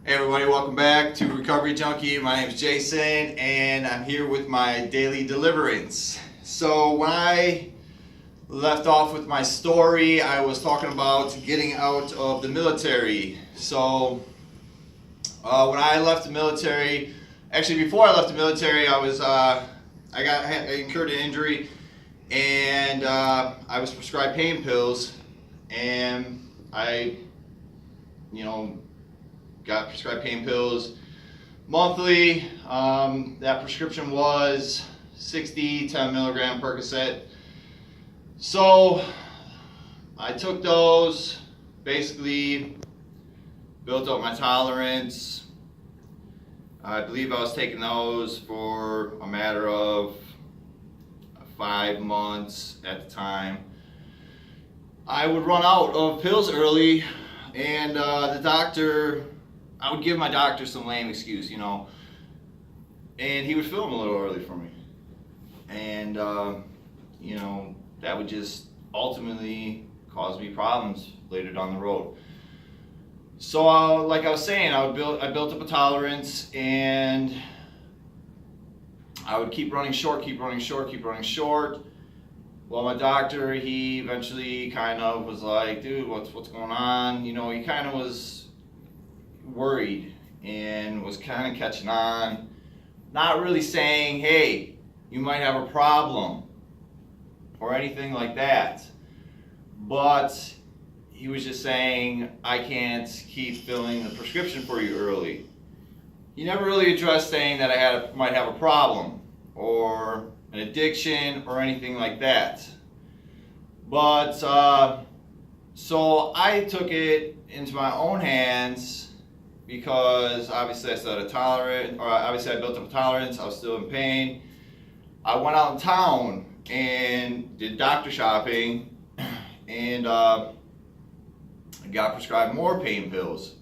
Hey everybody, welcome back to Recovery Junkie. My name is Jason and I'm here with my daily deliverance. So when I left off with my story, I was talking about getting out of the military. So when I left the military, actually before I left the military, I incurred an injury and I was prescribed pain pills, and I got prescribed pain pills monthly. That prescription was 60 10 milligram Percocet. So I took those, basically built up my tolerance. I believe I was taking those for a matter of 5 months at the time. I would run out of pills early, and I would give my doctor some lame excuse, and he would fill them a little early for me. And, that would just ultimately cause me problems later down the road. So, like I was saying, I built up a tolerance, and I would keep running short. Well, my doctor, he eventually kind of was like, dude, what's going on? He kind of was worried and was kind of catching on, not really saying, hey, you might have a problem or anything like that, but he was just saying, I can't keep filling the prescription for you early. He never really addressed saying that I might have a problem or an addiction or anything like that. But so I took it into my own hands, because obviously I built up a tolerance. I was still in pain. I went out in town and did doctor shopping, and got prescribed more pain pills.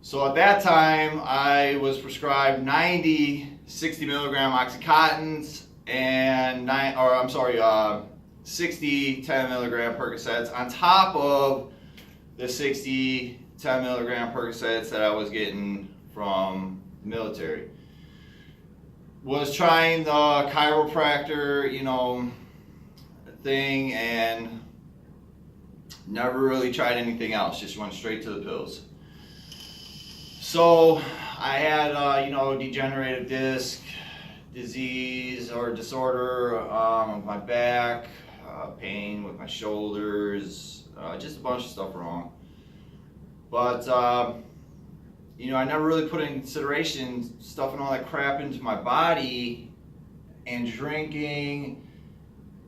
So at that time, I was prescribed 60 milligram Oxycontins and 60 10 milligram Percocets on top of the 60 10 milligram Percocets that I was getting from the military. Was trying the chiropractor, thing, and never really tried anything else. Just went straight to the pills. So I had, degenerative disc disease or disorder of my back, pain with my shoulders, just a bunch of stuff wrong. But, I never really put in consideration stuffing all that crap into my body and drinking.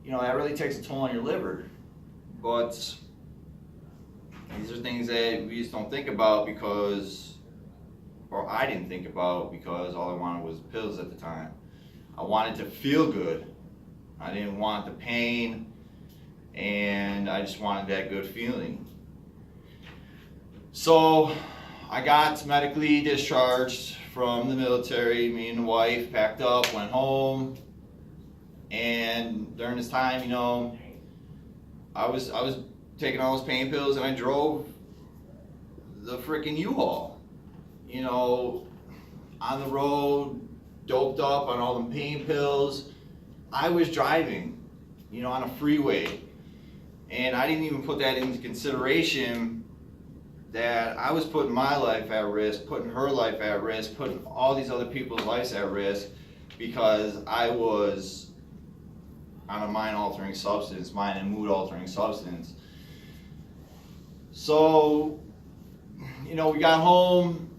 That really takes a toll on your liver. But these are things that we just don't think about or I didn't think about, because all I wanted was pills at the time. I wanted to feel good. I didn't want the pain, and I just wanted that good feeling. So I got medically discharged from the military. Me and the wife packed up, went home, and during this time, I was taking all those pain pills, and I drove the freaking U-Haul, on the road, doped up on all the pain pills. I was driving, on a freeway, and I didn't even put that into consideration, that I was putting my life at risk, putting her life at risk, putting all these other people's lives at risk, because I was on a mind and mood altering substance. So, we got home.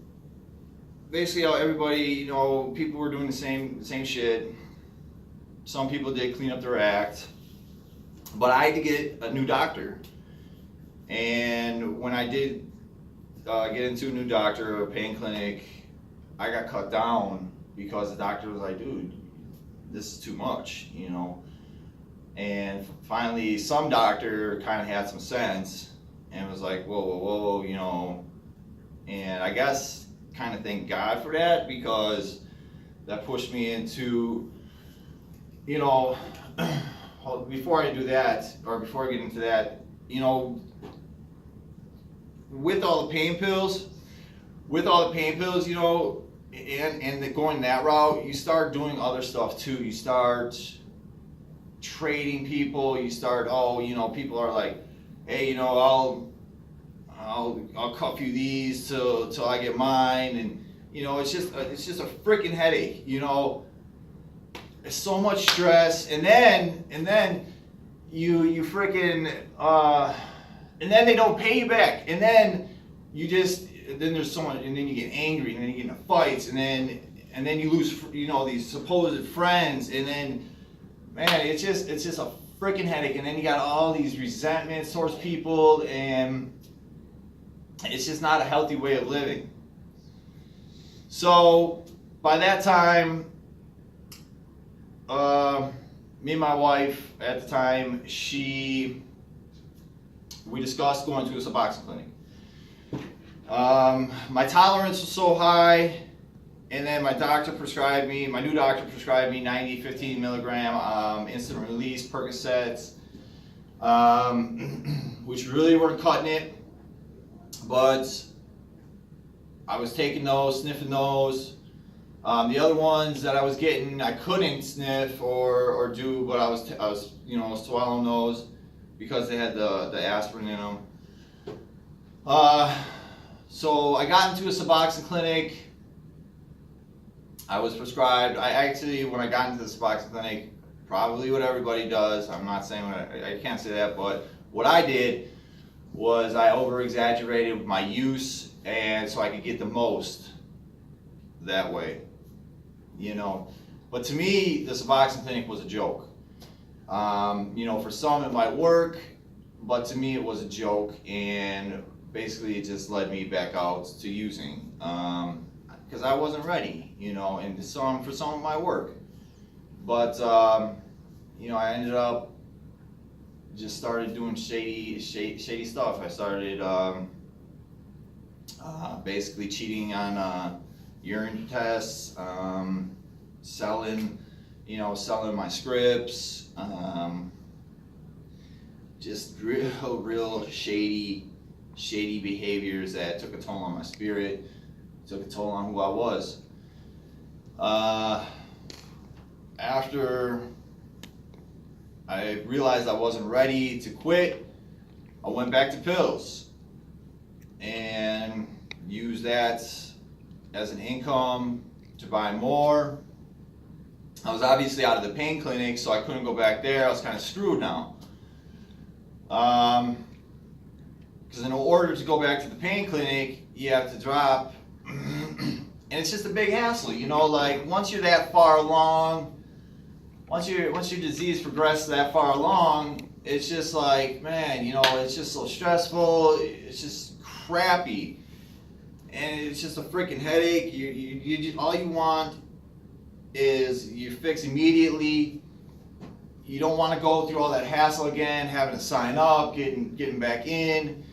Basically, everybody, people were doing the same shit. Some people did clean up their act, but I had to get a new doctor. And when I did get into a new doctor, a pain clinic, I got cut down, because the doctor was like, dude, this is too much, And finally, some doctor kind of had some sense and was like, whoa, and I guess kind of thank God for that, because that pushed me into, before I do that, or before I get into that, with all the pain pills, with all the pain pills, you know, and going that route, you start doing other stuff too. You start trading people. You start, oh, you know, people are like, hey, you know, I'll cuff you these till I get mine, and you know, it's just a freaking headache. You know, it's so much stress, and then you freaking and then they don't pay you back, and then then there's someone, and then you get angry, and then you get into fights, and then you lose, you know, these supposed friends, and then, man, it's just a freaking headache, and then you got all these resentments towards people, and it's just not a healthy way of living. So by that time, me and my wife at the time, we discussed going to a Suboxone clinic. My tolerance was so high, and then my new doctor prescribed me 90, 15 milligram instant release Percocets, which really weren't cutting it, but I was taking those, sniffing those. The other ones that I was getting, I couldn't sniff or do, but I was you know, swallowing those because they had the aspirin in them. So I got into a Suboxone clinic. I was prescribed. I actually, when I got into the Suboxone clinic, probably what everybody does. I'm not saying I can't say that, but what I did was I over-exaggerated my use, and so I could get the most that way, you know. But to me, the Suboxone clinic was a joke. You know, for some it might work, but to me it was a joke, and basically it just led me back out to using, because I wasn't ready, you know, and for some of my work. But you know, I ended up just started doing shady stuff. I started basically cheating on urine tests, selling my scripts, just real shady behaviors that took a toll on my spirit, took a toll on who I was. After I realized I wasn't ready to quit, I went back to pills and used that as an income to buy more. I was obviously out of the pain clinic, so I couldn't go back there. I was kind of screwed now. Because in order to go back to the pain clinic, you have to drop, and it's just a big hassle, you know. Like once you're that far along, once your disease progresses that far along, it's just like, man, you know, it's just so stressful. It's just crappy, and it's just a freaking headache. You all you want is you fix immediately. You don't want to go through all that hassle again, having to sign up, getting back in.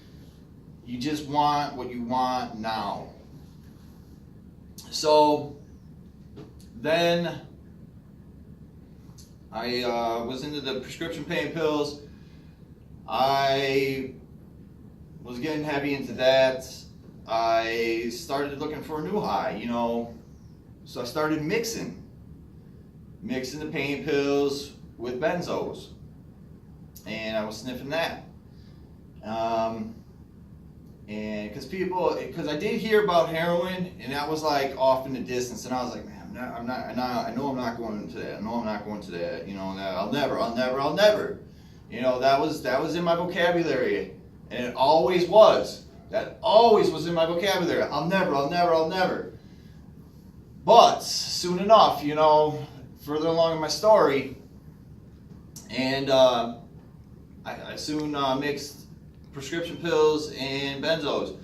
You just want what you want now. So then I was into the prescription pain pills. I was getting heavy into that. I started looking for a new high, you know. So I started mixing the pain pills with benzos, and I was sniffing that. And because I did hear about heroin, and that was like off in the distance, and I was like, man, I know I'm not going to that. I know I'm not going to that. You know, I'll never. You know, that was in my vocabulary, and it always was. That always was in my vocabulary. I'll never. But soon enough, you know, further along in my story, and I soon mixed prescription pills and benzos.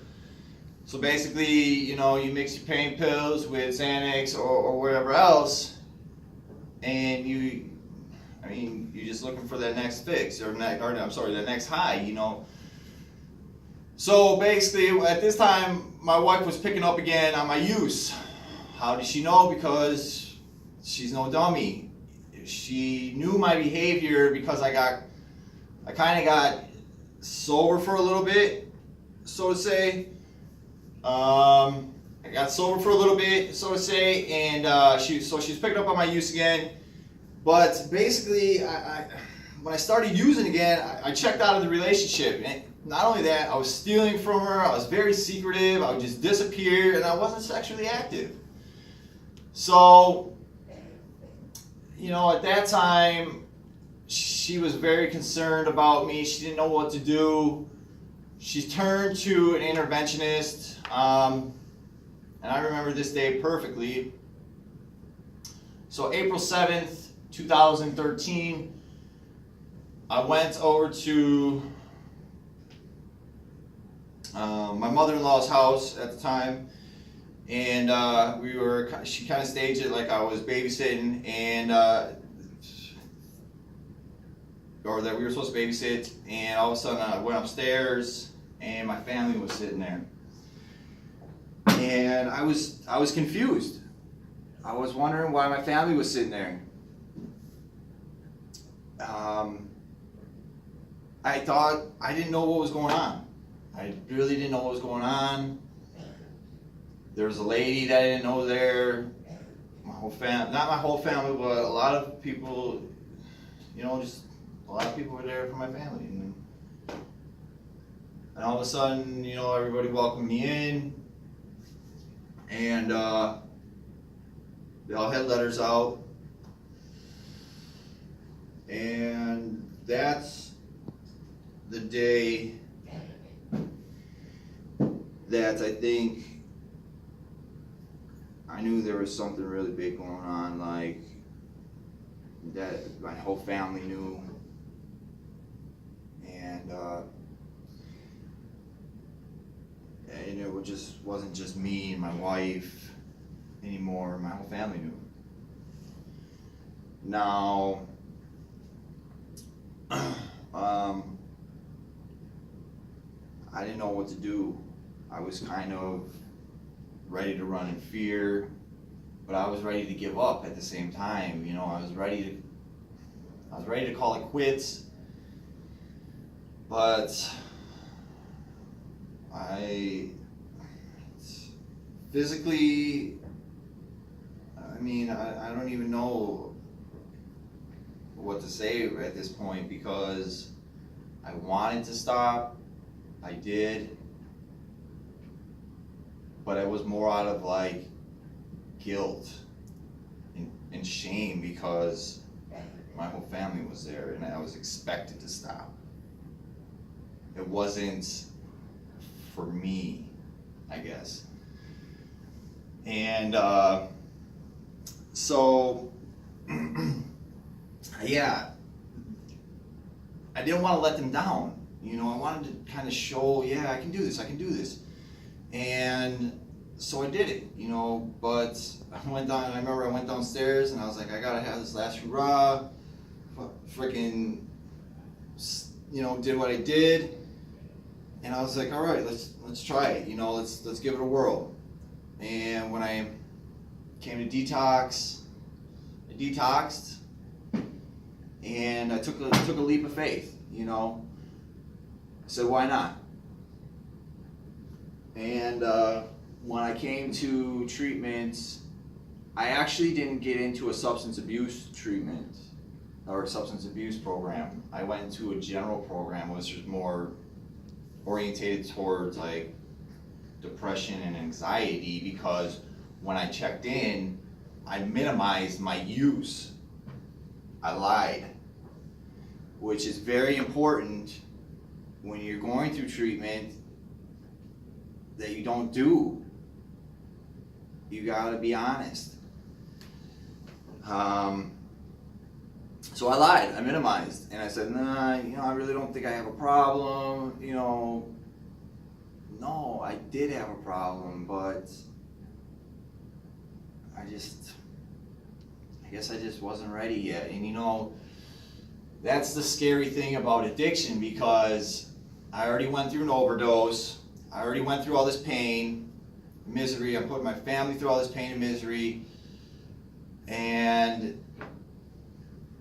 So basically, you know, you mix your pain pills with Xanax or whatever else, and you're just looking for that next fix the next high, you know. So basically, at this time, my wife was picking up again on my use. How did she know? Because she's no dummy. She knew my behavior because I kind of got sober for a little bit, so to say. got sober for a little bit, so to say, and she was picking up on my use again. But basically, when I started using again, I checked out of the relationship. And not only that, I was stealing from her. I was very secretive. I would just disappear, and I wasn't sexually active. So, at that time, she was very concerned about me. She didn't know what to do. She turned to an interventionist, and I remember this day perfectly. So April 7th, 2013, I went over to my mother-in-law's house at the time, and she kind of staged it like I was babysitting, and or that we were supposed to babysit, and all of a sudden I went upstairs and my family was sitting there, and I was confused. I was wondering why my family was sitting there. I thought I didn't know what was going on. I really didn't know what was going on. There was a lady that I didn't know there. My whole family, not my whole family, but a lot of people, just a lot of people were there for my family. And all of a sudden, everybody welcomed me in, and they all had letters out. And that's the day that I think I knew there was something really big going on, like that my whole family knew. And it just wasn't just me and my wife anymore. My whole family knew. Now, I didn't know what to do. I was kind of ready to run in fear, but I was ready to give up at the same time. I was ready to call it quits. But I physically, I don't even know what to say at this point, because I wanted to stop. I did. But it was more out of guilt and shame, because my whole family was there and I was expected to stop. It wasn't for me, I guess. And so, yeah, I didn't want to let them down. I wanted to kind of show, yeah, I can do this. And so I did it, but I remember I went downstairs and I was like, I gotta have this last hurrah, freaking, did what I did. And I was like, all right, let's try it, let's give it a whirl. And when I came to detox, I detoxed, and I took a leap of faith, I said, why not? And when I came to treatment, I actually didn't get into a substance abuse treatment or a substance abuse program. I went into a general program, which was more orientated towards depression and anxiety, because when I checked in, I minimized my use. I lied, which is very important when you're going through treatment, that you don't do. You gotta be honest. So I lied, I minimized, and I said, nah, I really don't think I have a problem, No, I did have a problem, but I guess I just wasn't ready yet. And that's the scary thing about addiction, because I already went through an overdose. I already went through all this pain, misery. I put my family through all this pain and misery, and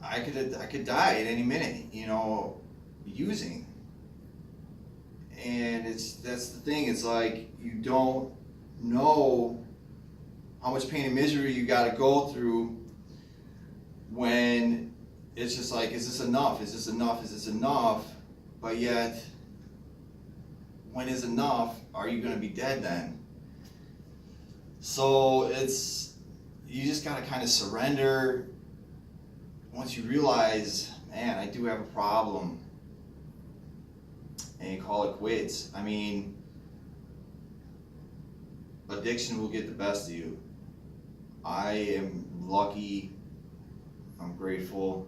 I could die at any minute, using. And that's the thing. It's like you don't know how much pain and misery you got to go through when it's just like, is this enough? Is this enough? Is this enough? But yet, when is enough? Are you going to be dead then? So you just got to kind of surrender once you realize, man, I do have a problem, and you call it quits. I mean, addiction will get the best of you. I am lucky, I'm grateful,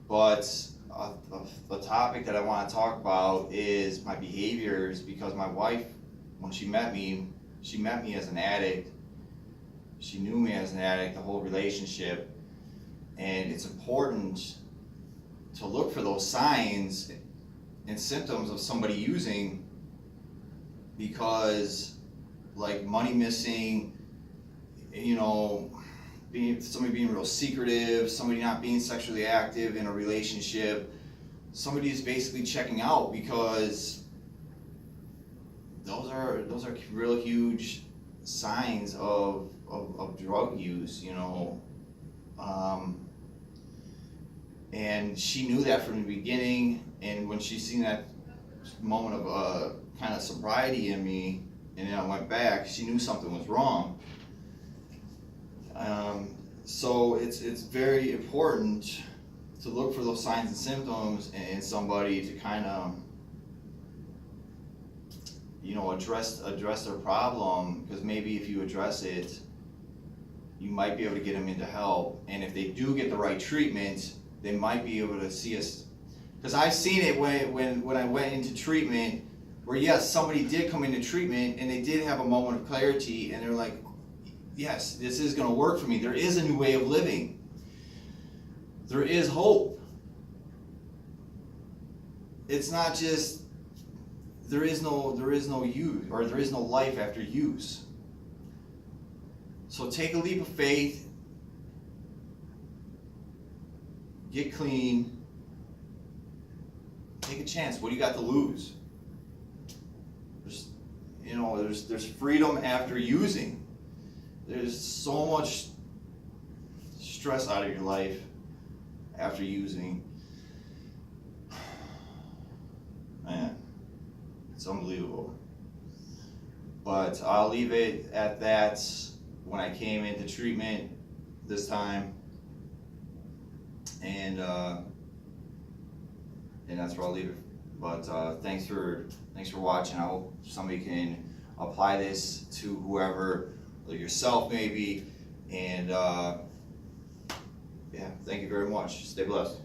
but the topic that I want to talk about is my behaviors, because my wife, when she met me as an addict. She knew me as an addict, the whole relationship, and it's important to look for those signs and symptoms of somebody using, because like money missing, somebody being real secretive, somebody not being sexually active in a relationship, somebody is basically checking out, because those are real huge signs of drug use, and she knew that from the beginning. And when she seen that moment of kind of sobriety in me, and then I went back, she knew something was wrong. So it's very important to look for those signs and symptoms in somebody to kind of address their problem, because maybe if you address it, you might be able to get them into help. And if they do get the right treatment, they might be able to see us. Because I've seen it when I went into treatment, where yes, somebody did come into treatment and they did have a moment of clarity, and they're like, yes, this is going to work for me. There is a new way of living. There is hope. It's not just there is no use, or there is no life after use. So take a leap of faith, get clean, take a chance. What do you got to lose? There's freedom after using. There's so much stress out of your life after using. Man, it's unbelievable. But I'll leave it at that. When I came into treatment this time, and that's where I'll leave it. But thanks for watching. I hope somebody can apply this to whoever, or yourself maybe, and yeah, thank you very much. Stay blessed.